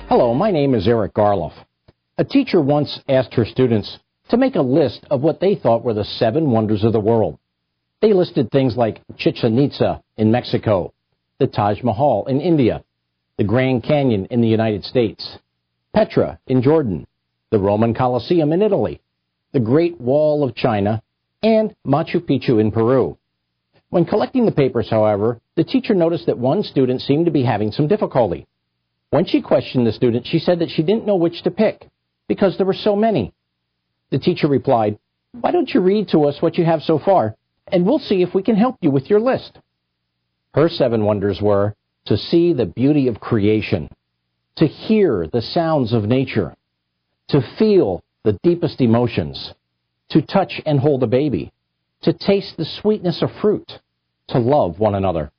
Hello, my name is Eric Garloff. A teacher once asked her students to make a list of what they thought were the 7 wonders of the world. They listed things like Chichen Itza in Mexico, the Taj Mahal in India, the Grand Canyon in the United States, Petra in Jordan, the Roman Colosseum in Italy, the Great Wall of China, and Machu Picchu in Peru. When collecting the papers, however, the teacher noticed that one student seemed to be having some difficulty. When she questioned the student, she said that she didn't know which to pick because there were so many. The teacher replied, "Why don't you read to us what you have so far, and we'll see if we can help you with your list." Her 7 wonders were to see the beauty of creation, to hear the sounds of nature, to feel the deepest emotions, to touch and hold a baby, to taste the sweetness of fruit, to love one another.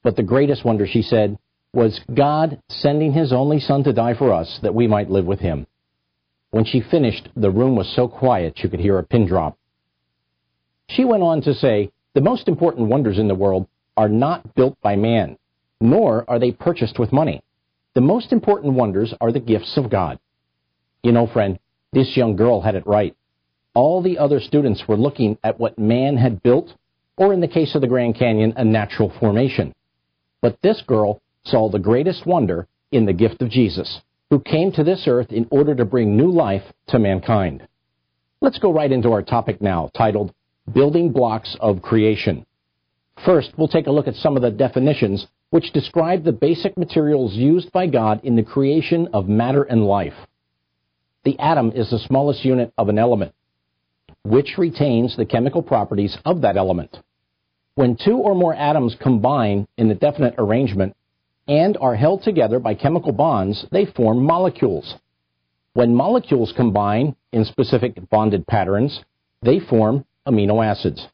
But the greatest wonder, she said, was God sending His only Son to die for us that we might live with Him. When she finished, the room was so quiet you could hear a pin drop. She went on to say, the most important wonders in the world are not built by man, nor are they purchased with money. The most important wonders are the gifts of God. You know, friend, this young girl had it right. All the other students were looking at what man had built, or in the case of the Grand Canyon, a natural formation. But this girl saw the greatest wonder in the gift of Jesus, who came to this earth in order to bring new life to mankind. Let's go right into our topic now, titled Building Blocks of Creation. First, we'll take a look at some of the definitions which describe the basic materials used by God in the creation of matter and life. The atom is the smallest unit of an element, which retains the chemical properties of that element. When 2 or more atoms combine in a definite arrangement and are held together by chemical bonds, they form molecules. When molecules combine in specific bonded patterns, they form amino acids.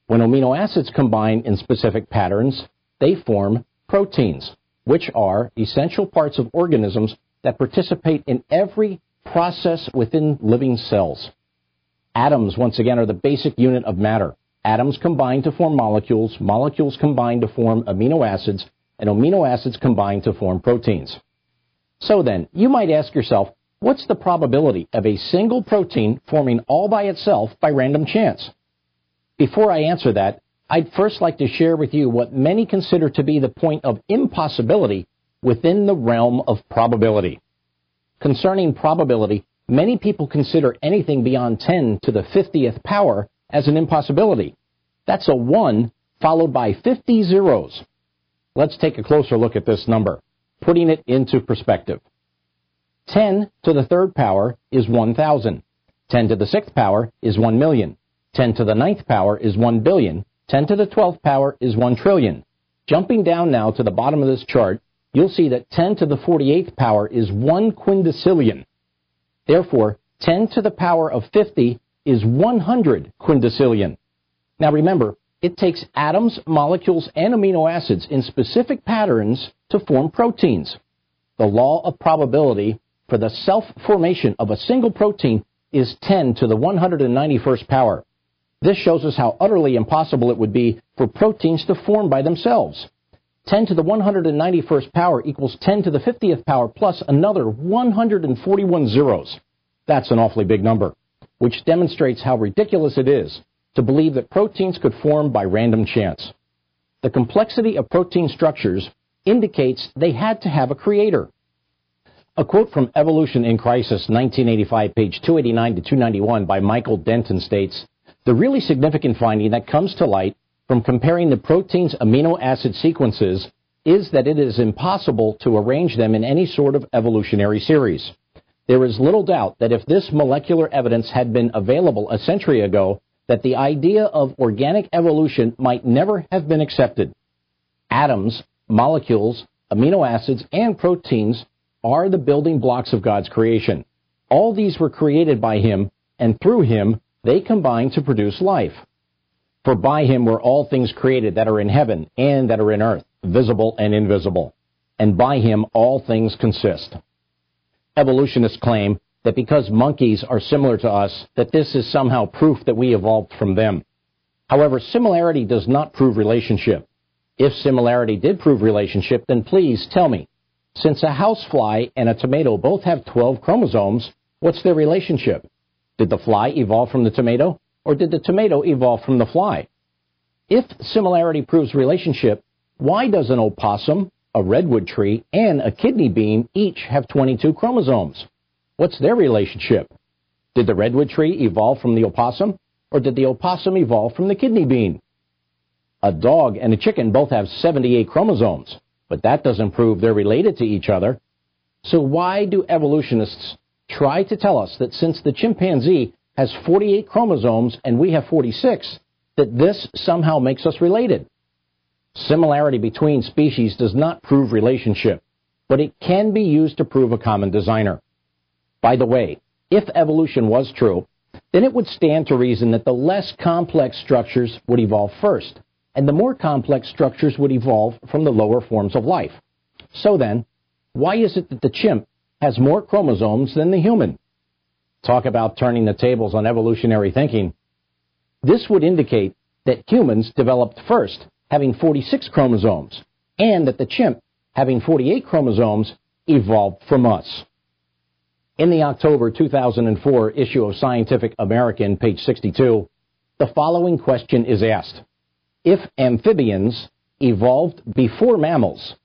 When amino acids combine in specific patterns, they form proteins, which are essential parts of organisms that participate in every process within living cells. Atoms, once again, are the basic unit of matter. Atoms combine to form molecules, molecules combine to form amino acids, and amino acids combine to form proteins. So then, you might ask yourself, what's the probability of a single protein forming all by itself by random chance? Before I answer that, I'd first like to share with you what many consider to be the point of impossibility within the realm of probability. Concerning probability, many people consider anything beyond 10 to the 50th power as an impossibility. That's a 1 followed by 50 zeros. Let's take a closer look at this number, putting it into perspective. 10 to the 3rd power is 1,000. 10 to the 6th power is 1 million. 10 to the 9th power is 1 billion. 10 to the 12th power is 1 trillion. Jumping down now to the bottom of this chart, you'll see that 10 to the 48th power is 1 quindecillion. Therefore, 10 to the power of 50 is 100 quindecillion. Now remember, it takes atoms, molecules, and amino acids in specific patterns to form proteins. The law of probability for the self-formation of a single protein is 10 to the 191st power. This shows us how utterly impossible it would be for proteins to form by themselves. 10 to the 191st power equals 10 to the 50th power plus another 141 zeros. That's an awfully big number, which demonstrates how ridiculous it is to believe that proteins could form by random chance. The complexity of protein structures indicates they had to have a creator. A quote from Evolution in Crisis, 1985, page 289 to 291 by Michael Denton states, "The really significant finding that comes to light from comparing the protein's amino acid sequences is that it is impossible to arrange them in any sort of evolutionary series. There is little doubt that if this molecular evidence had been available a century ago, that the idea of organic evolution might never have been accepted. Atoms, molecules, amino acids, and proteins are the building blocks of God's creation. All these were created by Him, and through Him, they combine to produce life. For by Him were all things created that are in heaven and that are in earth, visible and invisible. And by Him all things consist." Evolutionists claim that because monkeys are similar to us, that this is somehow proof that we evolved from them. However, similarity does not prove relationship. If similarity did prove relationship, then please tell me, Since a housefly and a tomato both have 12 chromosomes, what's their relationship? Did the fly evolve from the tomato, or did the tomato evolve from the fly? If similarity proves relationship, why does an opossum, a redwood tree, and a kidney bean each have 22 chromosomes? What's their relationship? Did the redwood tree evolve from the opossum, or did the opossum evolve from the kidney bean? A dog and a chicken both have 78 chromosomes, but that doesn't prove they're related to each other. So why do evolutionists try to tell us that since the chimpanzee has 48 chromosomes and we have 46, that this somehow makes us related? Similarity between species does not prove relationship, but it can be used to prove a common designer. By the way, if evolution was true, then it would stand to reason that the less complex structures would evolve first, and the more complex structures would evolve from the lower forms of life. So then, why is it that the chimp has more chromosomes than the human? Talk about turning the tables on evolutionary thinking. This would indicate that humans developed first, having 46 chromosomes, and that the chimp, having 48 chromosomes, evolved from us. In the October 2004 issue of Scientific American, page 62, the following question is asked. If amphibians evolved before mammals,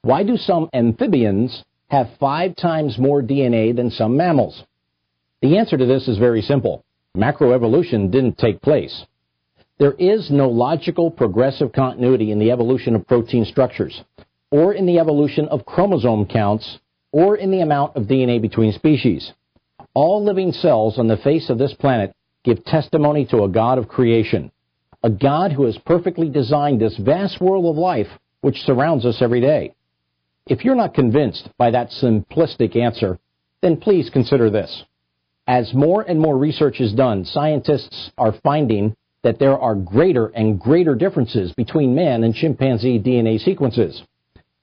why do some amphibians have 5 times more DNA than some mammals? The answer to this is very simple. Macroevolution didn't take place. There is no logical progressive continuity in the evolution of protein structures, or in the evolution of chromosome counts, or in the amount of DNA between species. All living cells on the face of this planet give testimony to a God of creation, a God who has perfectly designed this vast world of life which surrounds us every day. If you're not convinced by that simplistic answer, then please consider this. As more and more research is done, scientists are finding that there are greater and greater differences between man and chimpanzee DNA sequences.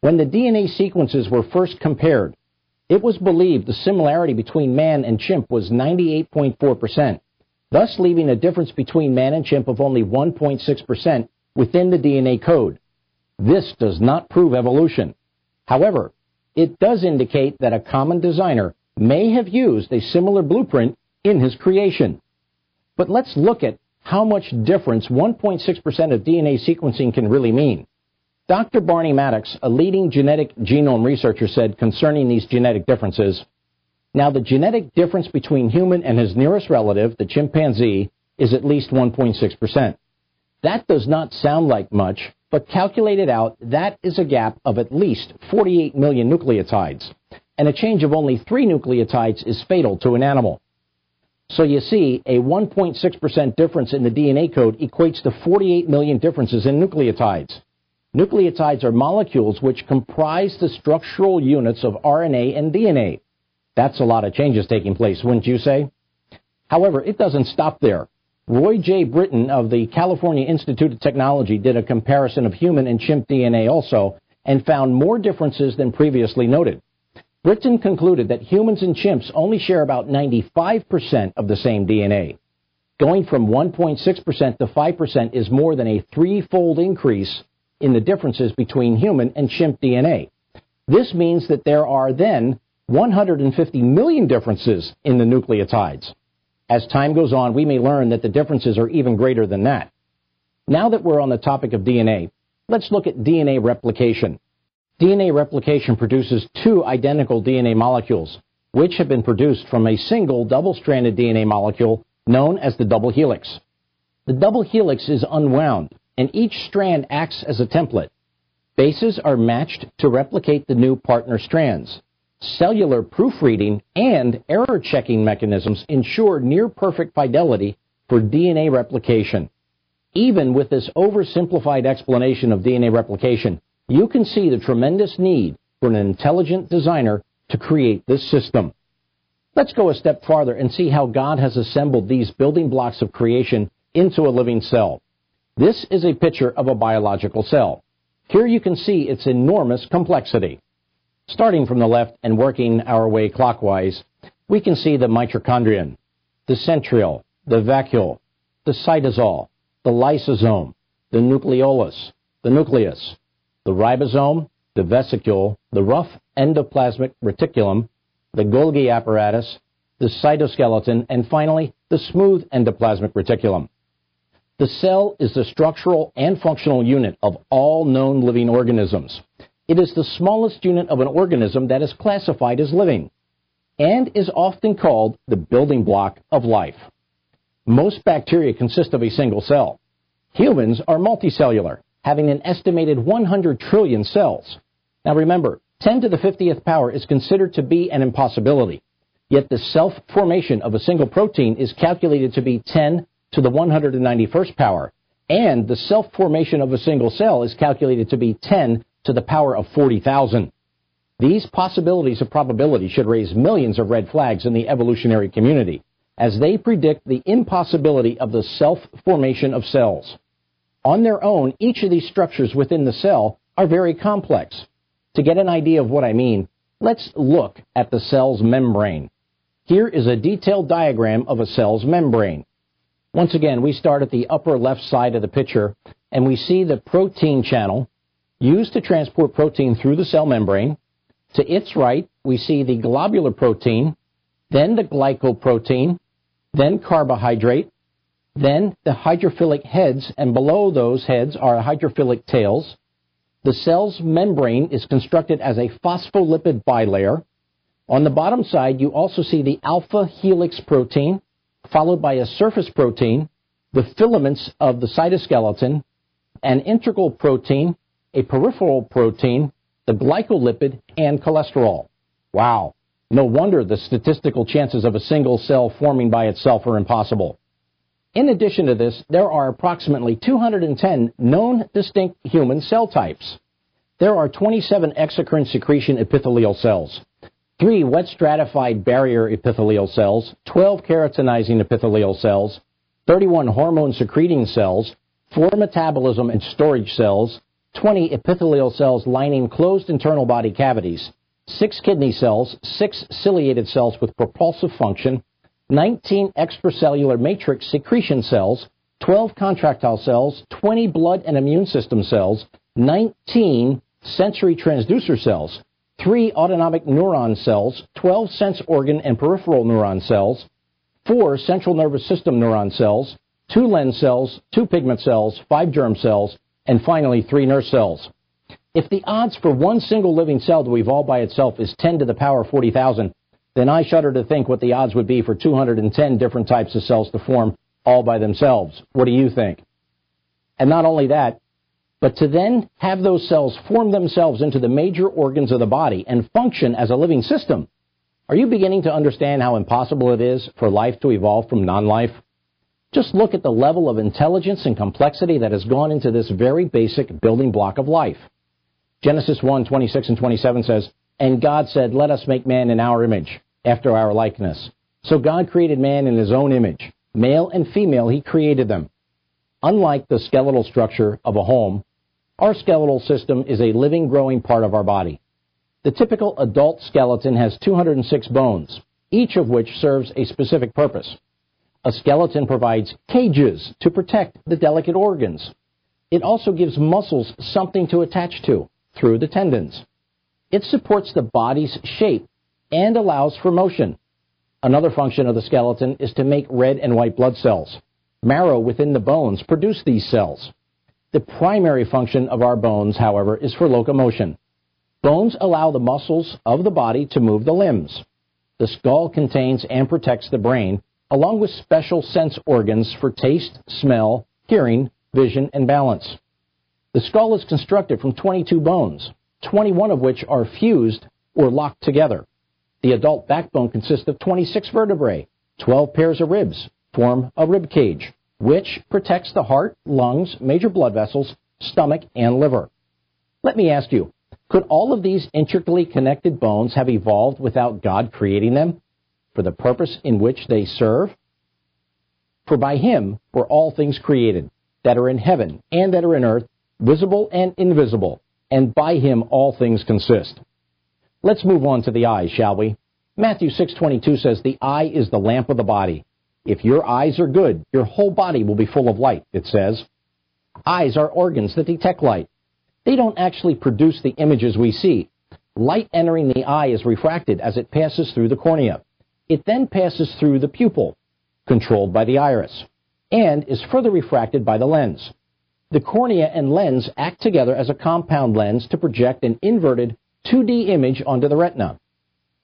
When the DNA sequences were first compared, it was believed the similarity between man and chimp was 98.4%, thus leaving a difference between man and chimp of only 1.6% within the DNA code. This does not prove evolution. However, it does indicate that a common designer may have used a similar blueprint in his creation. But let's look at how much difference 1.6% of DNA sequencing can really mean. Dr. Barney Maddox, a leading genetic genome researcher, said concerning these genetic differences, now the genetic difference between human and his nearest relative, the chimpanzee, is at least 1.6%. That does not sound like much, but calculated out, that is a gap of at least 48 million nucleotides, and a change of only 3 nucleotides is fatal to an animal. So you see, a 1.6% difference in the DNA code equates to 48 million differences in nucleotides. Nucleotides are molecules which comprise the structural units of RNA and DNA. That's a lot of changes taking place, wouldn't you say? However, it doesn't stop there. Roy J. Britton of the California Institute of Technology did a comparison of human and chimp DNA also and found more differences than previously noted. Britton concluded that humans and chimps only share about 95% of the same DNA. Going from 1.6% to 5% is more than a 3-fold increase in the differences between human and chimp DNA. This means that there are then 150 million differences in the nucleotides. As time goes on, we may learn that the differences are even greater than that. Now that we're on the topic of DNA, let's look at DNA replication. DNA replication produces 2 identical DNA molecules, which have been produced from a single double-stranded DNA molecule known as the double helix. The double helix is unwound, and each strand acts as a template. Bases are matched to replicate the new partner strands. Cellular proofreading and error checking mechanisms ensure near-perfect fidelity for DNA replication. Even with this oversimplified explanation of DNA replication, you can see the tremendous need for an intelligent designer to create this system. Let's go a step farther and see how God has assembled these building blocks of creation into a living cell. This is a picture of a biological cell. Here you can see its enormous complexity. Starting from the left and working our way clockwise, we can see the mitochondrion, the centriole, the vacuole, the cytosol, the lysosome, the nucleolus, the nucleus, the ribosome, the vesicule, the rough endoplasmic reticulum, the Golgi apparatus, the cytoskeleton, and finally, the smooth endoplasmic reticulum. The cell is the structural and functional unit of all known living organisms. It is the smallest unit of an organism that is classified as living, and is often called the building block of life. Most bacteria consist of a single cell. Humans are multicellular, having an estimated 100 trillion cells. Now remember, 10 to the 50th power is considered to be an impossibility, yet the self-formation of a single protein is calculated to be 10 to the 191st power, and the self-formation of a single cell is calculated to be 10 to the power of 40,000. These possibilities of probability should raise millions of red flags in the evolutionary community, as they predict the impossibility of the self-formation of cells. On their own, each of these structures within the cell are very complex. To get an idea of what I mean, let's look at the cell's membrane. Here is a detailed diagram of a cell's membrane. Once again, we start at the upper left side of the picture, and we see the protein channel used to transport protein through the cell membrane. To its right, we see the globular protein, then the glycoprotein, then carbohydrate, then the hydrophilic heads, and below those heads are hydrophilic tails. The cell's membrane is constructed as a phospholipid bilayer. On the bottom side, you also see the alpha helix protein, followed by a surface protein, the filaments of the cytoskeleton, an integral protein, a peripheral protein, the glycolipid, and cholesterol. Wow! No wonder the statistical chances of a single cell forming by itself are impossible. In addition to this, there are approximately 210 known distinct human cell types. There are 27 exocrine secretion epithelial cells, 3 wet stratified barrier epithelial cells, 12 keratinizing epithelial cells, 31 hormone secreting cells, 4 metabolism and storage cells, 20 epithelial cells lining closed internal body cavities, 6 kidney cells, 6 ciliated cells with propulsive function, 19 extracellular matrix secretion cells, 12 contractile cells, 20 blood and immune system cells, 19 sensory transducer cells, 3 autonomic neuron cells, 12 sense organ and peripheral neuron cells, 4 central nervous system neuron cells, 2 lens cells, 2 pigment cells, 5 germ cells, and finally 3 nerve cells. If the odds for one single living cell to evolve by itself is 10 to the power 40,000, then I shudder to think what the odds would be for 210 different types of cells to form all by themselves. What do you think? And not only that, but to then have those cells form themselves into the major organs of the body and function as a living system. Are you beginning to understand how impossible it is for life to evolve from non-life? Just look at the level of intelligence and complexity that has gone into this very basic building block of life. Genesis 1:26 and 27 says, "And God said, let us make man in our image, after our likeness. So God created man in his own image. Male and female he created them." Unlike the skeletal structure of a home, our skeletal system is a living, growing part of our body. The typical adult skeleton has 206 bones, each of which serves a specific purpose. A skeleton provides cages to protect the delicate organs. It also gives muscles something to attach to through the tendons. It supports the body's shape and allows for motion. Another function of the skeleton is to make red and white blood cells. Marrow within the bones produce these cells. The primary function of our bones, however, is for locomotion. Bones allow the muscles of the body to move the limbs. The skull contains and protects the brain, along with special sense organs for taste, smell, hearing, vision, and balance. The skull is constructed from 22 bones, 21 of which are fused or locked together. The adult backbone consists of 26 vertebrae. 12 pairs of ribs form a rib cage, which protects the heart, lungs, major blood vessels, stomach, and liver. Let me ask you, could all of these intricately connected bones have evolved without God creating them for the purpose in which they serve? For by him were all things created, that are in heaven and that are in earth, visible and invisible, and by him all things consist. Let's move on to the eyes, shall we? Matthew 6:22 says, "The eye is the lamp of the body. If your eyes are good, your whole body will be full of light," it says. Eyes are organs that detect light. They don't actually produce the images we see, light entering the eye is refracted as it passes through the cornea. It then passes through the pupil, controlled by the iris, and is further refracted by the lens. The cornea and lens act together as a compound lens to project an inverted 2D image onto the retina.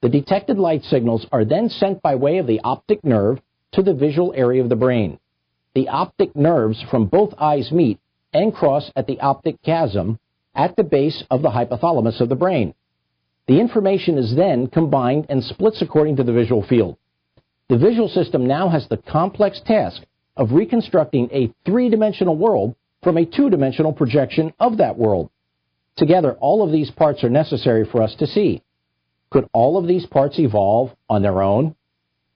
The detected light signals are then sent by way of the optic nerve to the visual area of the brain. The optic nerves from both eyes meet and cross at the optic chiasm at the base of the hypothalamus of the brain. The information is then combined and splits according to the visual field. The visual system now has the complex task of reconstructing a three-dimensional world from a two-dimensional projection of that world. Together, all of these parts are necessary for us to see. Could all of these parts evolve on their own,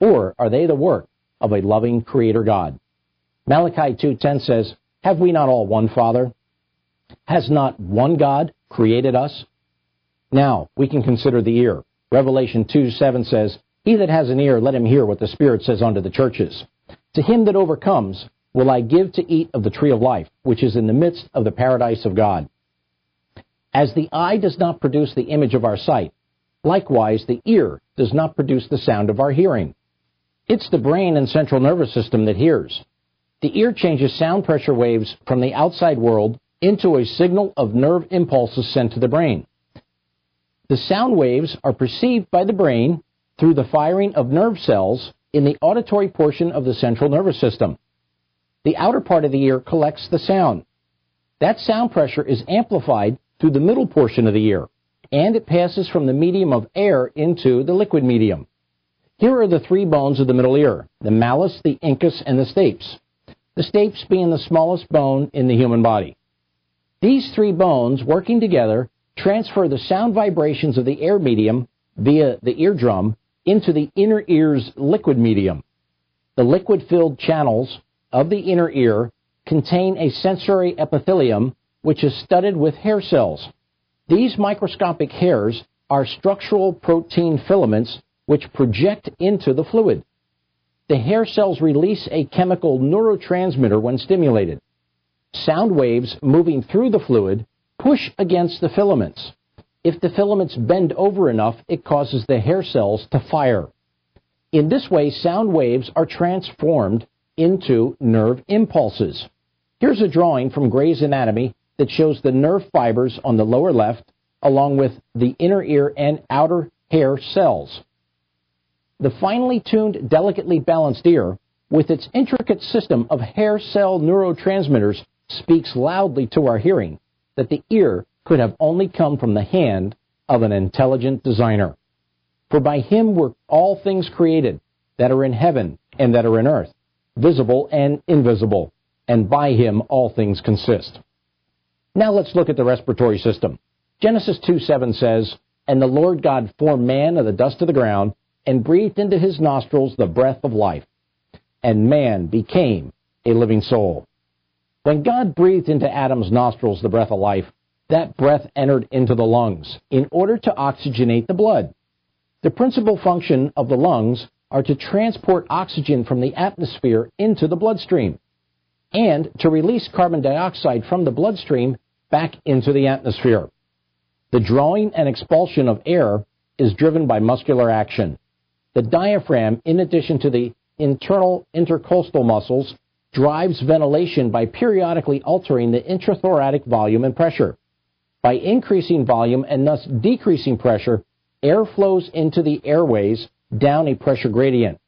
or are they the work of a loving Creator God? Malachi 2:10 says, "Have we not all one Father? Has not one God created us?" Now, we can consider the ear. Revelation 2:7 says, "He that has an ear, let him hear what the Spirit says unto the churches. To him that overcomes will I give to eat of the tree of life, which is in the midst of the paradise of God." As the eye does not produce the image of our sight, likewise the ear does not produce the sound of our hearing. It's the brain and central nervous system that hears. The ear changes sound pressure waves from the outside world into a signal of nerve impulses sent to the brain. The sound waves are perceived by the brain through the firing of nerve cells in the auditory portion of the central nervous system. The outer part of the ear collects the sound. That sound pressure is amplified through the middle portion of the ear, and it passes from the medium of air into the liquid medium. Here are the three bones of the middle ear: the malleus, the incus, and the stapes. The stapes being the smallest bone in the human body. These three bones, working together, transfer the sound vibrations of the air medium via the eardrum into the inner ear's liquid medium. The liquid-filled channels of the inner ear contain a sensory epithelium which is studded with hair cells. These microscopic hairs are structural protein filaments which project into the fluid. The hair cells release a chemical neurotransmitter when stimulated. Sound waves moving through the fluid push against the filaments. If the filaments bend over enough, it causes the hair cells to fire. In this way, sound waves are transformed into nerve impulses. Here's a drawing from Gray's Anatomy that shows the nerve fibers on the lower left, along with the inner ear and outer hair cells. The finely tuned, delicately balanced ear, with its intricate system of hair cell neurotransmitters, speaks loudly to our hearing that the ear could have only come from the hand of an intelligent designer. For by him were all things created, that are in heaven and that are in earth, visible and invisible, and by him all things consist. Now let's look at the respiratory system. Genesis 2:7 says, "And the Lord God formed man of the dust of the ground, and breathed into his nostrils the breath of life. And man became a living soul." When God breathed into Adam's nostrils the breath of life, that breath entered into the lungs in order to oxygenate the blood. The principal function of the lungs are to transport oxygen from the atmosphere into the bloodstream and to release carbon dioxide from the bloodstream back into the atmosphere. The drawing and expulsion of air is driven by muscular action. The diaphragm, in addition to the internal intercostal muscles, drives ventilation by periodically altering the intrathoracic volume and pressure. By increasing volume and thus decreasing pressure, air flows into the airways down a pressure gradient.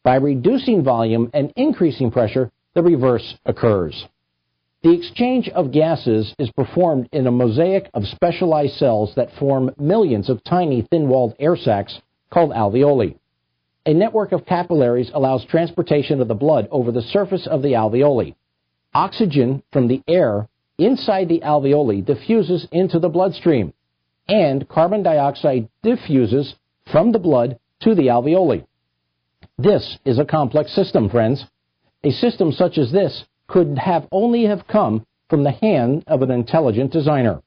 By reducing volume and increasing pressure, the reverse occurs. The exchange of gases is performed in a mosaic of specialized cells that form millions of tiny thin-walled air sacs called alveoli. A network of capillaries allows transportation of the blood over the surface of the alveoli. Oxygen from the air inside the alveoli diffuses into the bloodstream, and carbon dioxide diffuses from the blood to the alveoli. This is a complex system, friends. A system such as this could only have come from the hand of an intelligent designer.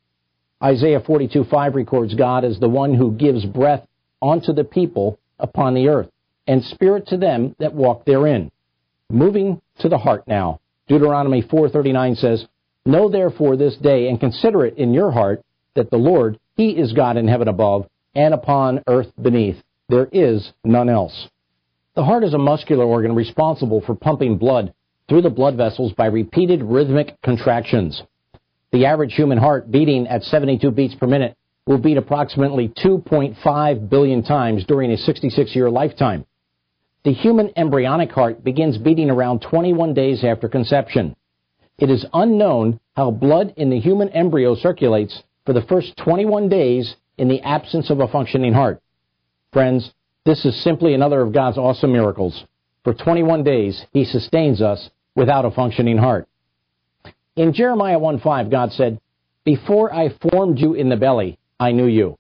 Isaiah 42:5 records God as the one who gives breath unto the people upon the earth, and spirit to them that walk therein. Moving to the heart now. Deuteronomy 4:39 says, "Know therefore this day and consider it in your heart that the Lord, He is God in heaven above, and upon earth beneath. There is none else. The heart is a muscular organ responsible for pumping blood through the blood vessels by repeated rhythmic contractions. The average human heart, beating at 72 beats per minute, will beat approximately 2.5 billion times during a 66-year lifetime. The human embryonic heart begins beating around 21 days after conception. It is unknown how blood in the human embryo circulates for the first 21 days in the absence of a functioning heart. Friends, this is simply another of God's awesome miracles. For 21 days, He sustains us without a functioning heart. In Jeremiah 1:5, God said, "Before I formed you in the belly, I knew you."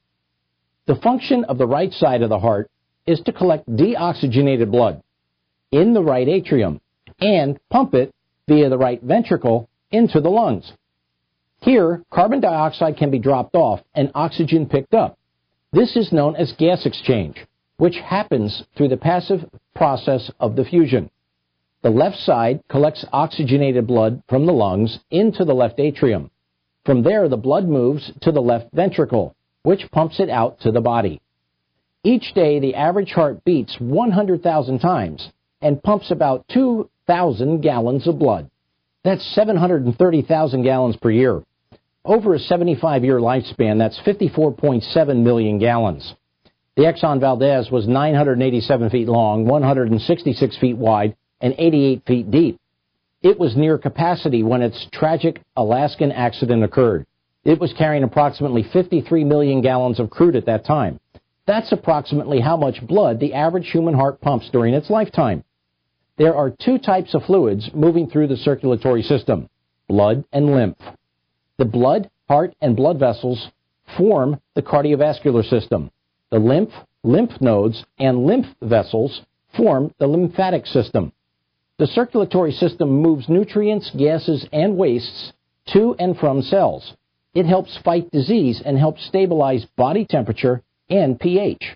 The function of the right side of the heart is to collect deoxygenated blood in the right atrium and pump it via the right ventricle into the lungs. Here, carbon dioxide can be dropped off and oxygen picked up. This is known as gas exchange, which happens through the passive process of diffusion. The left side collects oxygenated blood from the lungs into the left atrium. From there, the blood moves to the left ventricle, which pumps it out to the body. Each day, the average heart beats 100,000 times and pumps about 2,000 gallons of blood. That's 730,000 gallons per year. Over a 75-year lifespan, that's 54.7 million gallons. The Exxon Valdez was 987 feet long, 166 feet wide, and 88 feet deep. It was near capacity when its tragic Alaskan accident occurred. It was carrying approximately 53 million gallons of crude at that time. That's approximately how much blood the average human heart pumps during its lifetime. There are two types of fluids moving through the circulatory system, blood and lymph. The blood, heart, and blood vessels form the cardiovascular system. The lymph nodes, and lymph vessels form the lymphatic system. The circulatory system moves nutrients, gases, and wastes to and from cells. It helps fight disease and helps stabilize body temperature and pH.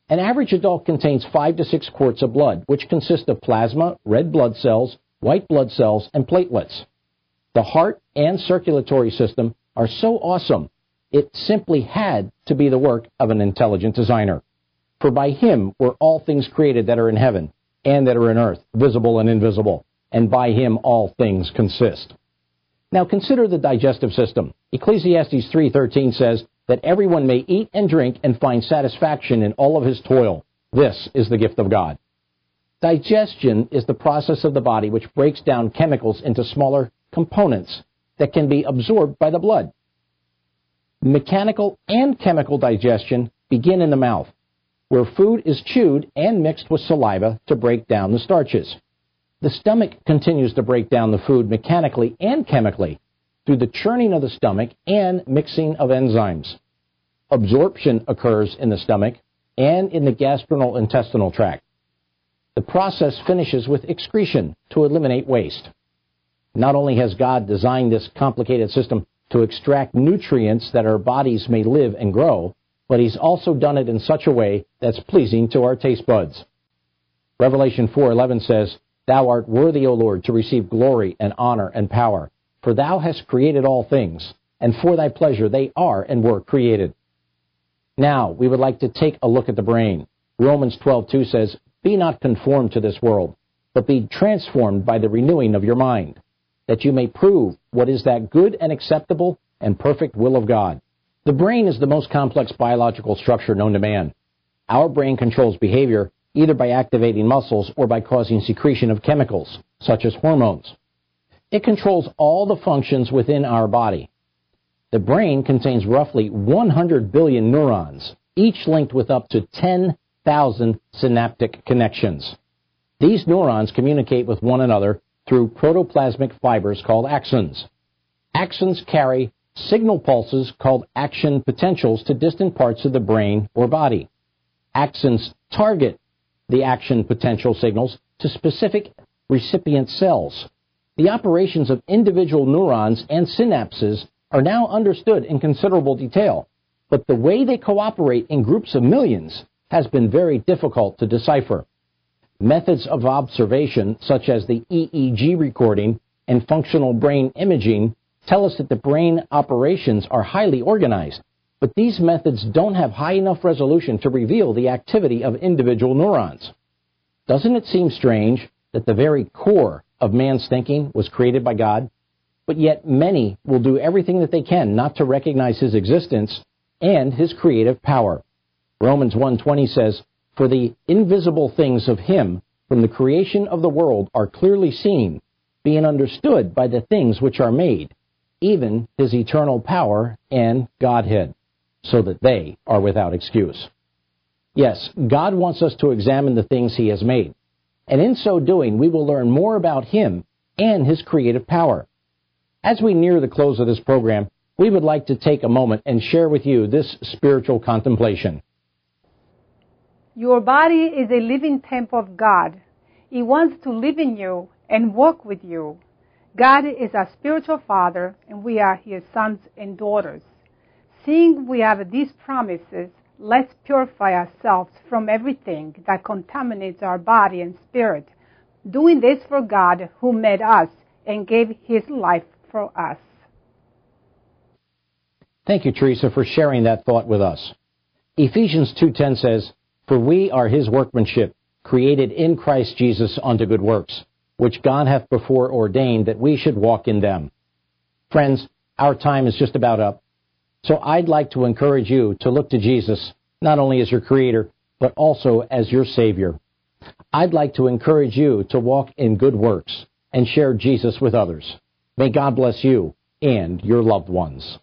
An average adult contains 5 to 6 quarts of blood, which consist of plasma, red blood cells, white blood cells, and platelets. The heart and circulatory system are so awesome, it simply had to be the work of an intelligent designer. For by Him were all things created that are in heaven and that are in earth, visible and invisible, and by Him all things consist. Now consider the digestive system. Ecclesiastes 3:13 says that everyone may eat and drink and find satisfaction in all of his toil. This is the gift of God. Digestion is the process of the body which breaks down chemicals into smaller components that can be absorbed by the blood. Mechanical and chemical digestion begin in the mouth, where food is chewed and mixed with saliva to break down the starches. The stomach continues to break down the food mechanically and chemically through the churning of the stomach and mixing of enzymes. Absorption occurs in the stomach and in the gastrointestinal tract. The process finishes with excretion to eliminate waste. Not only has God designed this complicated system to extract nutrients that our bodies may live and grow, but He's also done it in such a way that's pleasing to our taste buds. Revelation 4:11 says, "Thou art worthy, O Lord, to receive glory and honor and power, for Thou hast created all things, and for Thy pleasure they are and were created." Now, we would like to take a look at the brain. Romans 12:2 says, "Be not conformed to this world, but be transformed by the renewing of your mind, that you may prove what is that good and acceptable and perfect will of God." The brain is the most complex biological structure known to man. Our brain controls behavior either by activating muscles or by causing secretion of chemicals, such as hormones. It controls all the functions within our body. The brain contains roughly 100 billion neurons, each linked with up to 10,000 synaptic connections. These neurons communicate with one another through protoplasmic fibers called axons. Axons carry signal pulses called action potentials to distant parts of the brain or body. Axons target the action potential signals to specific recipient cells. The operations of individual neurons and synapses are now understood in considerable detail, but the way they cooperate in groups of millions has been very difficult to decipher. Methods of observation, such as the EEG recording and functional brain imaging, tell us that the brain operations are highly organized. but these methods don't have high enough resolution to reveal the activity of individual neurons. Doesn't it seem strange that the very core of man's thinking was created by God, but yet many will do everything that they can not to recognize his existence and his creative power? Romans 1:20 says, "For the invisible things of him from the creation of the world are clearly seen, being understood by the things which are made, even his eternal power and Godhead, so that they are without excuse." Yes, God wants us to examine the things he has made, and in so doing, we will learn more about him and his creative power. As we near the close of this program, we would like to take a moment and share with you this spiritual contemplation. Your body is a living temple of God. He wants to live in you and work with you. God is our spiritual Father, and we are his sons and daughters. Seeing we have these promises, let's purify ourselves from everything that contaminates our body and spirit, doing this for God who made us and gave his life for us. Thank you, Teresa, for sharing that thought with us. Ephesians 2:10 says, "For we are his workmanship, created in Christ Jesus unto good works, which God hath before ordained that we should walk in them." Friends, our time is just about up. So I'd like to encourage you to look to Jesus, not only as your Creator, but also as your Savior. I'd like to encourage you to walk in good works and share Jesus with others. May God bless you and your loved ones.